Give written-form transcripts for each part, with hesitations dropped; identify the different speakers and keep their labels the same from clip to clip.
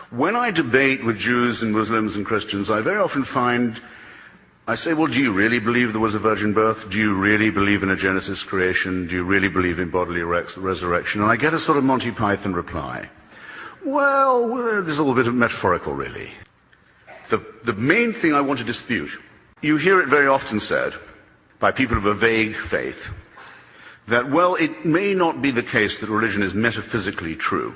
Speaker 1: When I debate with Jews and Muslims and Christians, I very often find, I say, well, do you really believe there was a virgin birth? Do you really believe in a Genesis creation? Do you really believe in bodily resurrection? And I get a sort of Monty Python reply. Well, there's a little bit of metaphorical, really. The main thing I want to dispute, you hear it very often said by people of a vague faith, that, well, it may not be the case that religion is metaphysically true.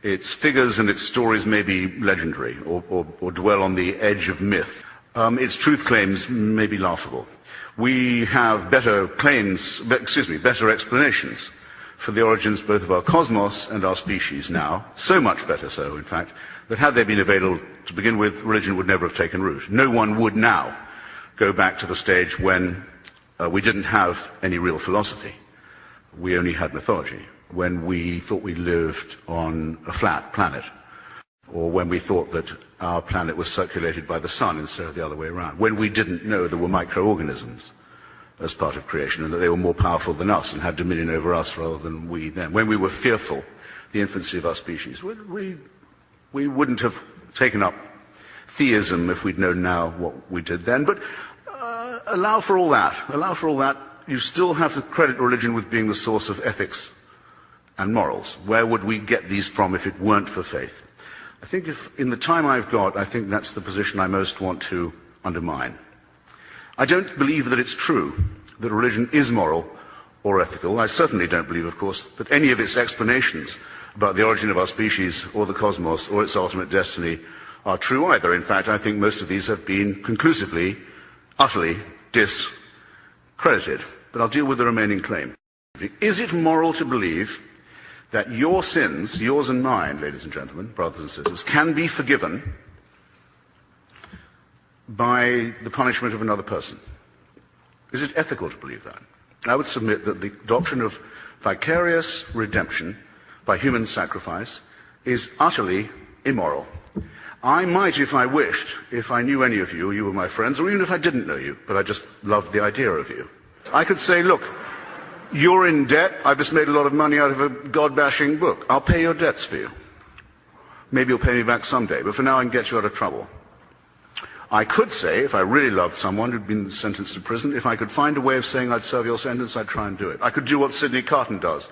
Speaker 1: Its figures and its stories may be legendary or dwell on the edge of myth. Its truth claims may be laughable. We have better explanations for the origins both of our cosmos and our species now, so much better so, in fact, that had they been available to begin with, religion would never have taken root. No one would now go back to the stage when we didn't have any real philosophy. We only had mythology. When we thought we lived on a flat planet, or when we thought that our planet was circulated by the sun instead of the other way around, when we didn't know there were microorganisms as part of creation and that they were more powerful than us and had dominion over us rather than we them, when we were fearful, the infancy of our species, we wouldn't have taken up theism if we'd known now what we did then. But allow for all that, you still have to credit religion with being the source of ethics and morals. Where would we get these from if it weren't for faith? I think in the time I've got, I think that's the position I most want to undermine. I don't believe that it's true that religion is moral or ethical. I certainly don't believe, of course, that any of its explanations about the origin of our species or the cosmos or its ultimate destiny are true either. In fact, I think most of these have been conclusively, utterly discredited. But I'll deal with the remaining claim. Is it moral to believe that your sins, yours and mine, ladies and gentlemen, brothers and sisters, can be forgiven by the punishment of another person? Is it ethical to believe that? I would submit that the doctrine of vicarious redemption by human sacrifice is utterly immoral. I might, if I wished, if I knew any of you, you were my friends, or even if I didn't know you, but I just loved the idea of you, I could say, look, you're in debt. I've just made a lot of money out of a God-bashing book. I'll pay your debts for you. Maybe you'll pay me back someday, but for now I can get you out of trouble. I could say, if I really loved someone who'd been sentenced to prison, if I could find a way of saying I'd serve your sentence, I'd try and do it. I could do what Sidney Carton does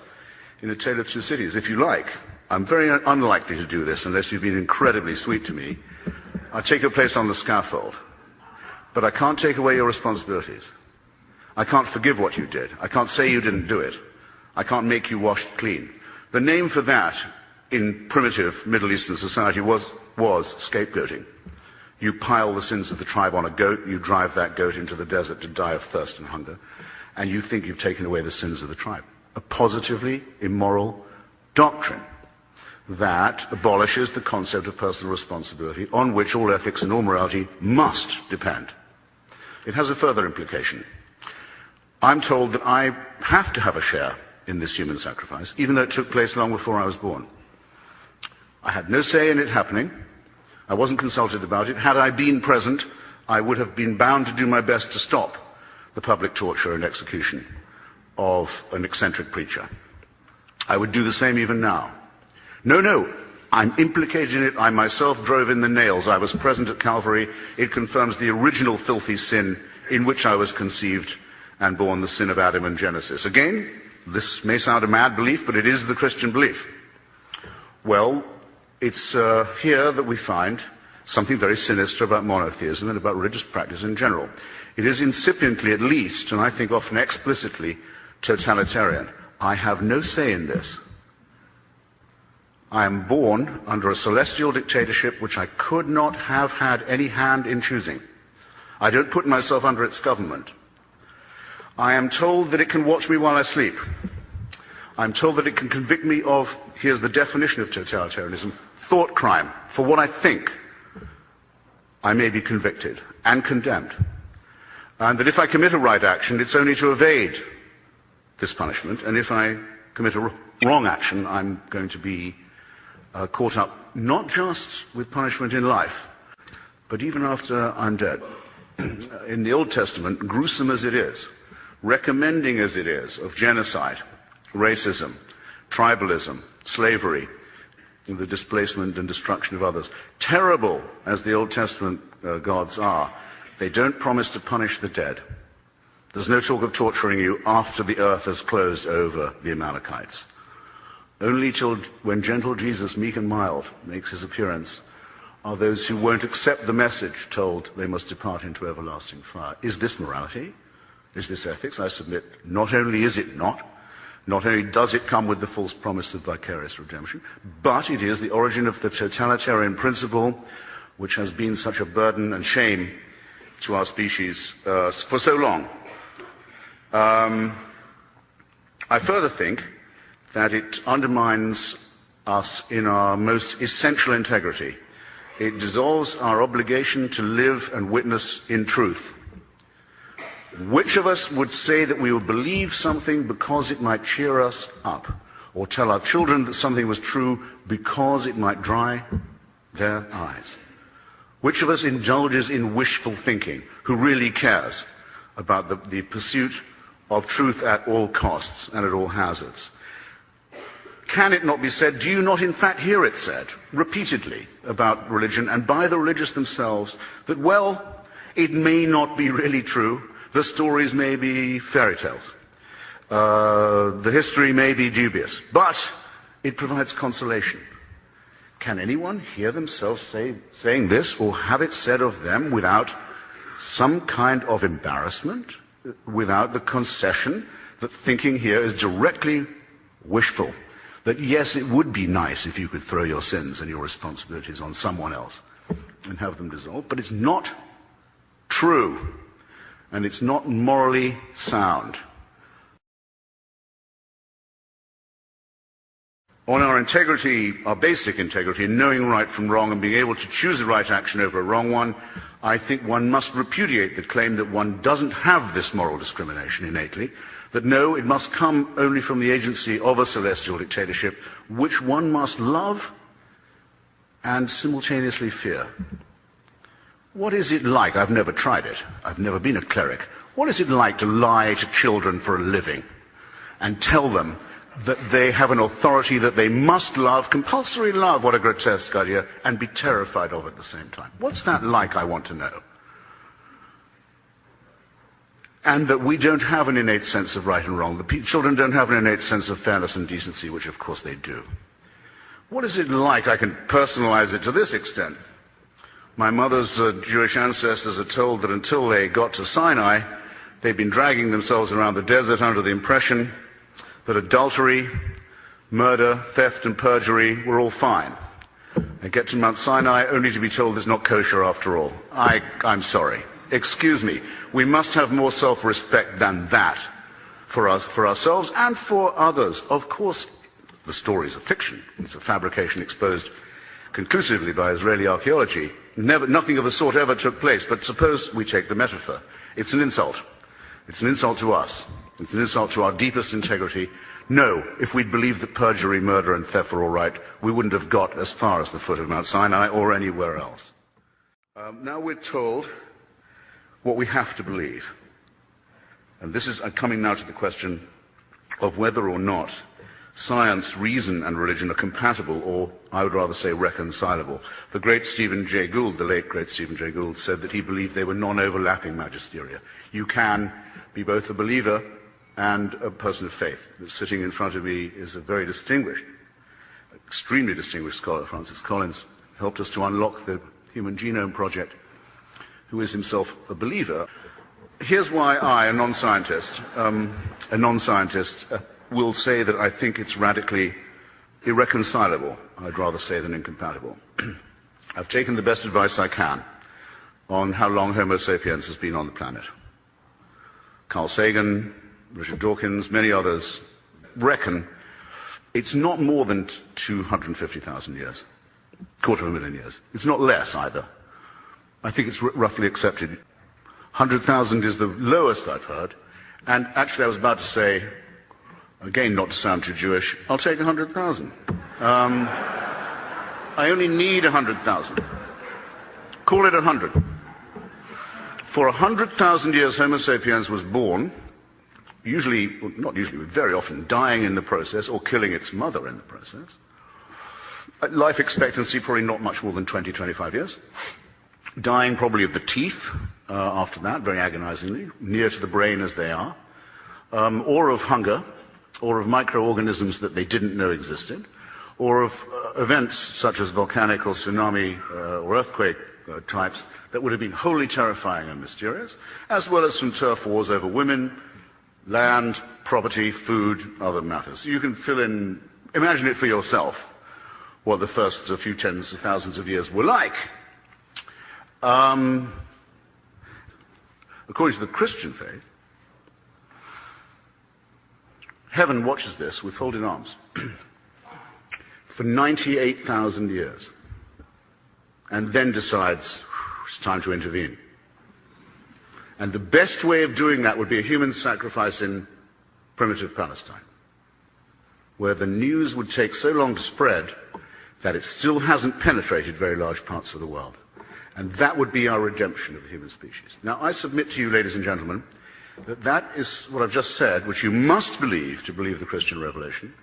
Speaker 1: in A Tale of Two Cities. If you like, I'm very unlikely to do this unless you've been incredibly sweet to me. I'll take your place on the scaffold. But I can't take away your responsibilities. I can't forgive what you did. I can't say you didn't do it. I can't make you washed clean. The name for that in primitive Middle Eastern society was scapegoating. You pile the sins of the tribe on a goat, you drive that goat into the desert to die of thirst and hunger, and you think you've taken away the sins of the tribe. A positively immoral doctrine that abolishes the concept of personal responsibility on which all ethics and all morality must depend. It has a further implication. I'm told that I have to have a share in this human sacrifice, even though it took place long before I was born. I had no say in it happening. I wasn't consulted about it. Had I been present, I would have been bound to do my best to stop the public torture and execution of an eccentric preacher. I would do the same even now. No, I'm implicated in it. I myself drove in the nails. I was present at Calvary. It confirms the original filthy sin in which I was conceived and born, the sin of Adam in Genesis. Again, this may sound a mad belief, but it is the Christian belief. Well, it's here that we find something very sinister about monotheism and about religious practice in general. It is incipiently, at least, and I think often explicitly, totalitarian. I have no say in this. I am born under a celestial dictatorship which I could not have had any hand in choosing. I don't put myself under its government. I am told that it can watch me while I sleep. I'm told that it can convict me of, here's the definition of totalitarianism, thought crime. For what I think, I may be convicted and condemned. And that if I commit a right action, it's only to evade this punishment. And if I commit a wrong action, I'm going to be caught up not just with punishment in life, but even after I'm dead. In the Old Testament, gruesome as it is, recommending as it is of genocide, racism, tribalism, slavery, the displacement and destruction of others. Terrible as the Old Testament gods are, they don't promise to punish the dead. There's no talk of torturing you after the earth has closed over the Amalekites. Only till when gentle Jesus, meek and mild, makes his appearance, are those who won't accept the message told they must depart into everlasting fire. Is this morality? Is this ethics? I submit, not only is it not only does it come with the false promise of vicarious redemption, but it is the origin of the totalitarian principle which has been such a burden and shame to our species for so long. I further think that it undermines us in our most essential integrity. It dissolves our obligation to live and witness in truth. Which of us would say that we would believe something because it might cheer us up, or tell our children that something was true because it might dry their eyes? Which of us indulges in wishful thinking, who really cares about the pursuit of truth at all costs and at all hazards? Can it not be said, do you not in fact hear it said repeatedly about religion and by the religious themselves that, well, it may not be really true, the stories may be fairy tales, the history may be dubious, but it provides consolation? Can anyone hear themselves saying this or have it said of them without some kind of embarrassment, without the concession that thinking here is directly wishful? That yes, it would be nice if you could throw your sins and your responsibilities on someone else and have them dissolved, but it's not true, and it's not morally sound. On our integrity, our basic integrity, in knowing right from wrong and being able to choose the right action over a wrong one, I think one must repudiate the claim that one doesn't have this moral discrimination innately, that no, it must come only from the agency of a celestial dictatorship, which one must love and simultaneously fear. What is it like? I've never tried it. I've never been a cleric. What is it like to lie to children for a living and tell them that they have an authority that they must love, compulsory love, what a grotesque idea, and be terrified of at the same time? What's that like, I want to know? And that we don't have an innate sense of right and wrong. The children don't have an innate sense of fairness and decency, which of course they do. What is it like? I can personalize it to this extent. My mother's Jewish ancestors are told that until they got to Sinai, they'd been dragging themselves around the desert under the impression that adultery, murder, theft and perjury were all fine. They get to Mount Sinai only to be told it's not kosher after all. I'm sorry. Excuse me. We must have more self-respect than that for us, for ourselves and for others. Of course, the story is a fiction. It's a fabrication exposed conclusively by Israeli archaeology. Nothing of the sort ever took place, but suppose we take the metaphor. It's an insult. It's an insult to us. It's an insult to our deepest integrity. No, if we'd believed that perjury, murder and theft were all right, we wouldn't have got as far as the foot of Mount Sinai or anywhere else. Now we're told what we have to believe. And this is coming now to the question of whether or not science, reason and religion are compatible, or I would rather say reconcilable. The great Stephen Jay Gould, the late great Stephen Jay Gould, said that he believed they were non-overlapping magisteria. You can be both a believer and a person of faith. Sitting in front of me is a very distinguished, extremely distinguished scholar, Francis Collins, helped us to unlock the Human Genome Project, who is himself a believer. Here's why I, a non-scientist, will say that I think it's radically irreconcilable, I'd rather say, than incompatible. I've taken the best advice I can on how long Homo sapiens has been on the planet. Carl Sagan, Richard Dawkins, many others reckon it's not more than 250,000 years, quarter of a million years. It's not less either. I think it's roughly accepted. 100,000 is the lowest I've heard. And actually I was about to say, again, not to sound too Jewish, I'll take 100,000. I only need 100,000. Call it 100. For 100,000 years, Homo sapiens was born, usually, well, not usually, but very often dying in the process or killing its mother in the process. Life expectancy probably not much more than 20, 25 years. Dying probably of the teeth after that, very agonizingly, near to the brain as they are, or of hunger, or of microorganisms that they didn't know existed, or of events such as volcanic or tsunami or earthquake types that would have been wholly terrifying and mysterious, as well as from turf wars over women, land, property, food, other matters. You can fill in, imagine it for yourself, what the first few tens of thousands of years were like. According to the Christian faith, heaven watches this with folded arms for 98,000 years and then decides it's time to intervene. And the best way of doing that would be a human sacrifice in primitive Palestine, where the news would take so long to spread that it still hasn't penetrated very large parts of the world. And that would be our redemption of the human species. Now, I submit to you, ladies and gentlemen, that that is what I've just said, which you must believe to believe the Christian revelation,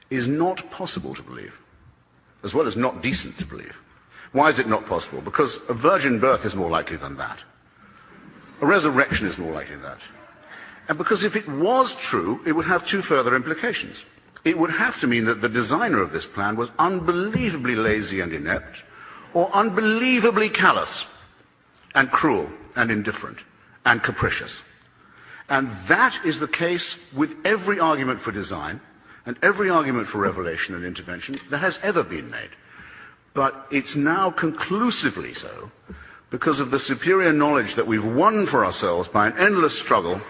Speaker 1: is not possible to believe, as well as not decent to believe. Why is it not possible? Because a virgin birth is more likely than that. A resurrection is more likely than that. And because if it was true, it would have two further implications. It would have to mean that the designer of this plan was unbelievably lazy and inept, or unbelievably callous and cruel and indifferent and capricious. And that is the case with every argument for design and every argument for revelation and intervention that has ever been made. But it's now conclusively so because of the superior knowledge that we've won for ourselves by an endless struggle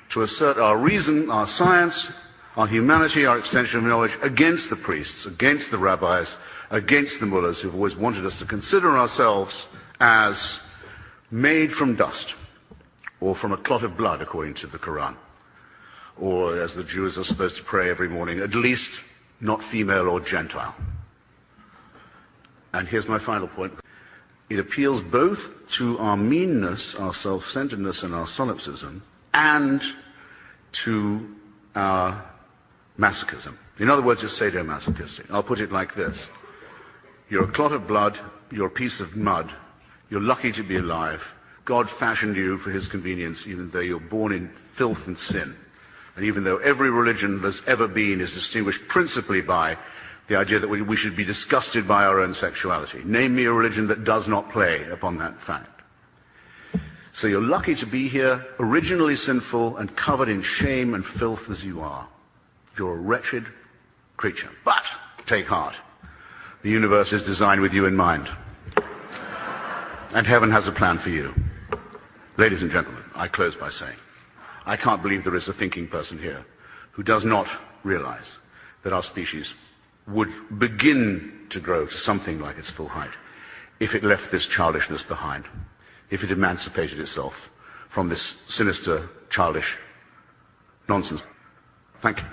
Speaker 1: to assert our reason, our science, our humanity, our extension of knowledge against the priests, against the rabbis, against the mullahs who've always wanted us to consider ourselves as made from dust or from a clot of blood, according to the Quran, or as the Jews are supposed to pray every morning, at least not female or Gentile. And here's my final point. It appeals both to our meanness, our self-centeredness and our solipsism, and to our masochism. In other words, it's sadomasochistic. I'll put it like this. You're a clot of blood, you're a piece of mud, you're lucky to be alive. God fashioned you for his convenience, even though you're born in filth and sin. And even though every religion there's ever been is distinguished principally by the idea that we should be disgusted by our own sexuality. Name me a religion that does not play upon that fact. So you're lucky to be here, originally sinful and covered in shame and filth as you are. You're a wretched creature. But take heart. The universe is designed with you in mind. And heaven has a plan for you. Ladies and gentlemen, I close by saying, I can't believe there is a thinking person here who does not realize that our species would begin to grow to something like its full height if it left this childishness behind, if it emancipated itself from this sinister, childish nonsense. Thank you.